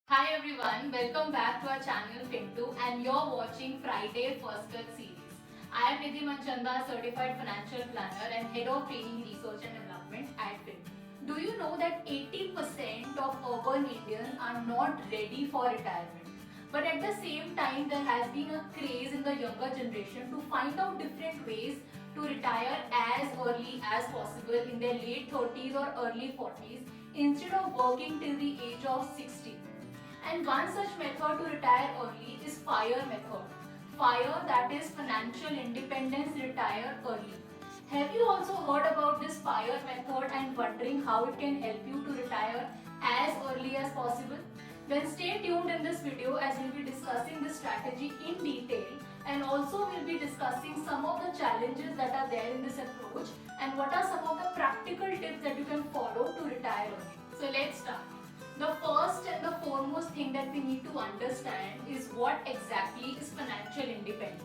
Hi everyone, welcome back to our channel Fintu and you're watching Friday First Cut series. I am Nidhi Manchanda, Certified Financial Planner and Head of Training Research and Development at Fintu. Do you know that 80% of urban Indians are not ready for retirement? But at the same time, there has been a craze in the younger generation to find out different ways to retire as early as possible in their late 30s or early 40s instead of working till the age of 60. And one such method to retire early is FIRE method. FIRE, that is financial independence, retire early. Have you also heard about this FIRE method and wondering how it can help you to retire as early as possible? Then stay tuned in this video as we'll be discussing this strategy in detail, and also we'll be discussing some of the challenges that are there in this approach and what are some of the practical tips that you can follow to retire early. So let's start. The first and the foremost thing that we need to understand is what exactly is financial independence.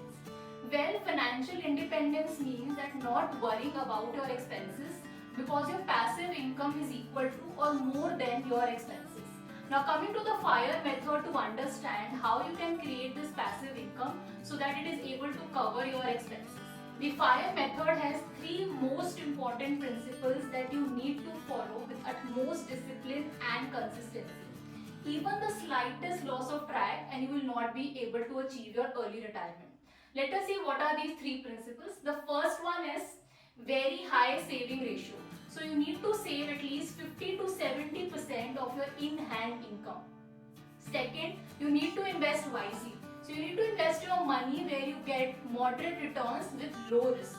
Well, financial independence means that not worrying about your expenses because your passive income is equal to or more than your expenses. Now coming to the FIRE method to understand how you can create this passive income so that it is able to cover your expenses. The FIRE method has three most important principles that you need to follow with utmost discipline and consistency. Even the slightest loss of track and you will not be able to achieve your early retirement. Let us see what are these three principles. The first one is very high saving ratio. So you need to save at least 50 to 70% of your in-hand income. Second, you need to invest wisely. So you need to invest your money where you get moderate returns with low risk.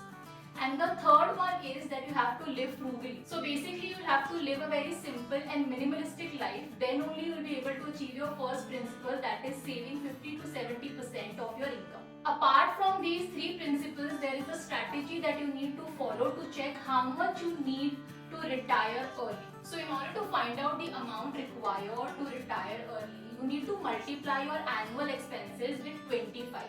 And the third one is that you have to live frugally. So basically you will have to live a very simple and minimalistic life. Then only you will be able to achieve your first principle, that is saving 50 to 70% of your income. Apart from these three principles, there is a strategy that you need to follow to check how much you need to retire early. So in order to find out the amount required to retire early, you need to multiply your annual expenses with 25.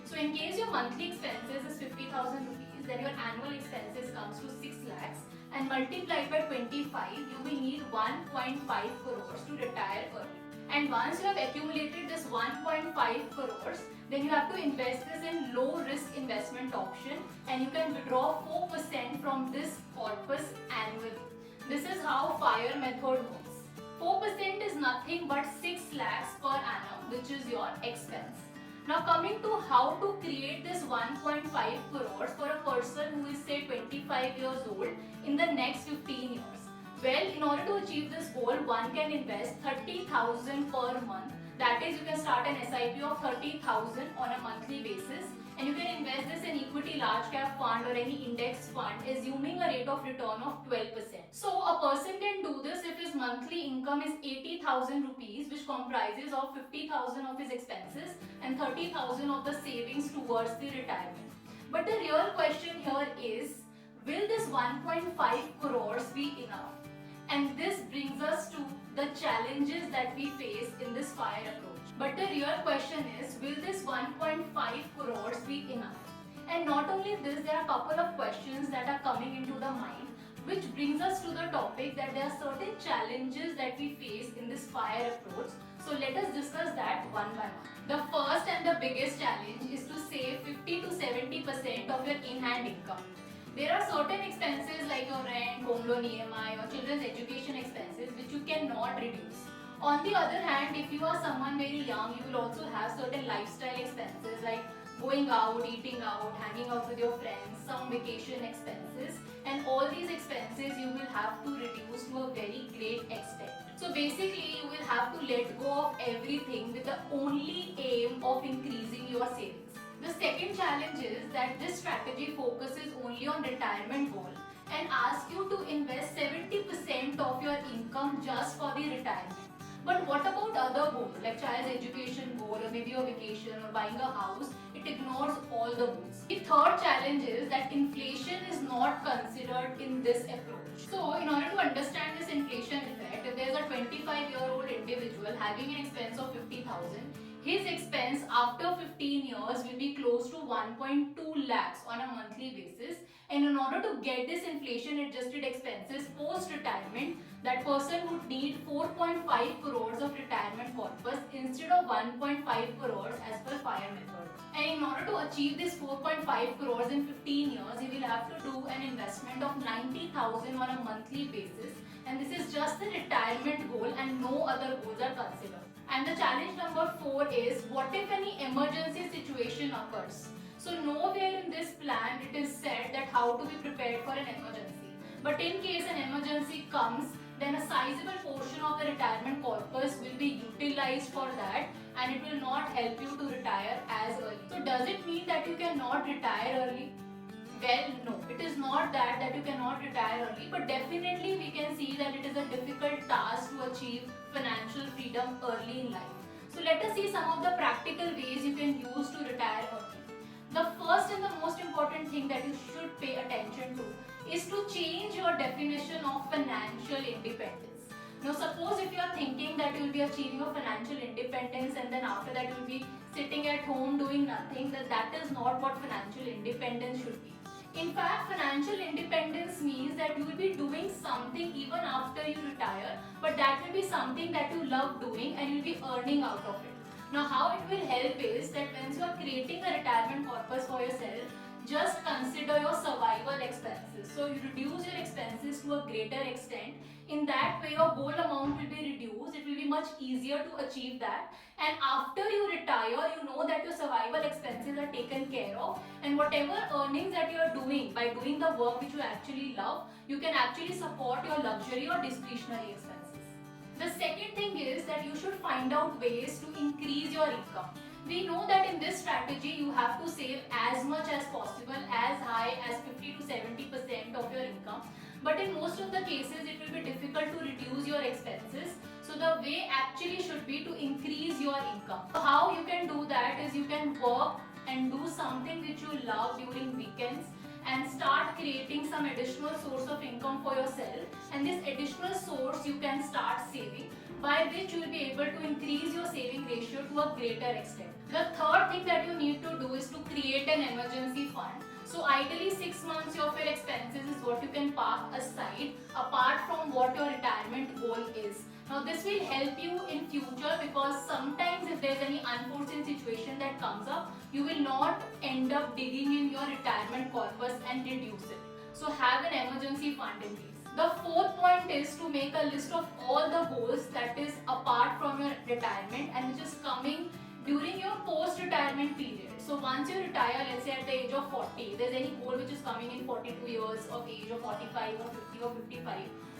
So in case your monthly expenses is 50,000 rupees, then your annual expenses comes to 6 lakhs, and multiplied by 25, you will need 1.5 crores to retire early. And once you have accumulated this 1.5 crores, then you have to invest this in low risk investment option, and you can withdraw 4% from this corpus annually. This is how FIRE method works. 4% is nothing but 6 lakhs per annum, which is your expense. Now coming to how to create this 1.5 crores for a person who is say 25 years old in the next 15 years. Well, in order to achieve this goal, one can invest 30,000 per month. That is, you can start an SIP of 30,000 on a monthly basis, and you can invest this in equity large cap fund or any index fund, assuming a rate of return of 12%. So a person can do this if his monthly income is 80,000 rupees, which comprises of 50,000 of his expenses and 30,000 of the savings towards the retirement. But the real question here is, will this 1.5 crores be enough? And this brings us to the challenges that we face in this FIRE approach. But the real question is, will this 1.5 crores be enough? And not only this, there are a couple of questions that are coming into the mind, which brings us to the topic that there are certain challenges that we face in this FIRE approach. So let us discuss that one by one. The first and the biggest challenge is to save 50 to 70% of your in-hand income. There are certain expenses like your rent, home loan EMI or children's education expenses which you cannot reduce. On the other hand, if you are someone very young, you will also have certain lifestyle expenses like going out, eating out, hanging out with your friends, some vacation expenses, and all these expenses you will have to reduce to a very great extent. So basically you will have to let go of everything with the only aim of increasing your savings. The second challenge is that this strategy focuses only on retirement goal and asks you to invest 70% of your income just for the retirement. But what about other goals like child's education goal or maybe a vacation or buying a house? It ignores all the goals. The third challenge is that inflation is not considered in this approach. So in order to understand this inflation effect, if there is a 25-year-old individual having an expense of 50,000, his expense after 15 years will be close to 1.2 lakhs on a monthly basis, and in order to get this inflation adjusted expenses post retirement, that person would need 4.5 crores of retirement corpus instead of 1.5 crores as per FIRE method. And in order to achieve this 4.5 crores in 15 years, you will have to do an investment of 90,000 on a monthly basis, and this is just the retirement goal and no other goals are considered. And the challenge number 4 is, what if any emergency situation occurs? So nowhere in this plan it is said that how to be prepared for an emergency. But in case an emergency comes, then a sizable portion of the retirement corpus will be utilized for that, and it will not help you to retire as early. So does it mean that you cannot retire early? Well, no, it is not that you cannot retire early, but definitely we can see that it is a difficult task to achieve financial freedom early in life. So let us see some of the practical ways you can use to retire early. The first and the most important thing that you should pay attention to is to change your definition of financial independence. Now suppose if you are thinking that you will be achieving your financial independence and then after that you will be sitting at home doing nothing, that is not what financial independence should be. In fact, financial independence means that you will be doing something even after you retire, but that will be something that you love doing and you will be earning out of it. Now how it will help is that once you are creating a retirement corpus for yourself, just consider your survival expenses. So you reduce your expenses to a greater extent. In that way your goal amount will be reduced. It will be much easier to achieve that. And after you retire, you know that your survival expenses are taken care of. And whatever earnings that you are doing by doing the work which you actually love, you can actually support your luxury or discretionary expenses. The second thing is that you should find out ways to increase your income. We know that in this strategy you have to save as much as possible, as high as 50 to 70% of your income. But in most of the cases it will be difficult to reduce your expenses. So the way actually should be to increase your income. So how you can do that is you can work and do something which you love during weekends and start creating some additional source of income for yourself, and this additional source you can start saving, by which you will be able to increase your saving ratio to a greater extent. The third thing that you need to do is to create an emergency fund. So ideally 6 months of your expenses is what you can park aside apart from what your retirement goal is. Now this will help you in future because sometimes if there is any unforeseen situation that comes up, you will not end up digging in your retirement corpus and reduce it. So have an emergency fund in place. The fourth point is to make a list of all the goals that is apart from your retirement and which is coming during your post-retirement period. So once you retire, let's say at the age of 40, if there's any goal which is coming in 42 years of age or 45 or 50 or 55,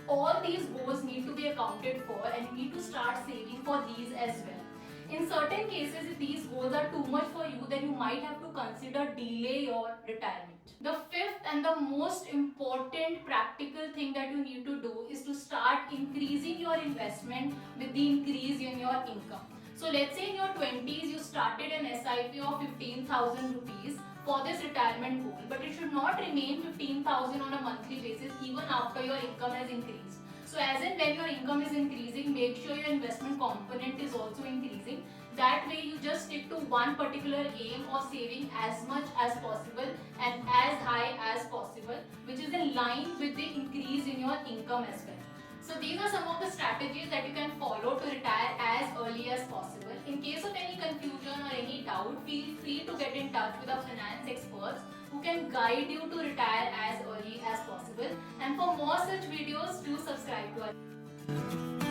all these goals need to be accounted for and you need to start saving for these as well. In certain cases, if these goals are too much for you, then you might have to consider delay your retirement. The fifth and the most important practical thing that you need to do is to start increasing your investment with the increase in your income. So let's say in your 20s you started an SIP of 15,000 rupees for this retirement goal, but it should not remain 15,000 on a monthly basis even after your income has increased. So as and when your income is increasing, make sure your investment component is also increasing. That way you just stick to one particular aim of saving as much as possible and as high as possible, which is in line with the increase in your income as well. So these are some of the strategies that you can follow to retire as early as possible. In case of any confusion or any doubt, feel free to get in touch with our finance experts who can guide you to retire as early as possible. And for more such videos, do subscribe to our channel.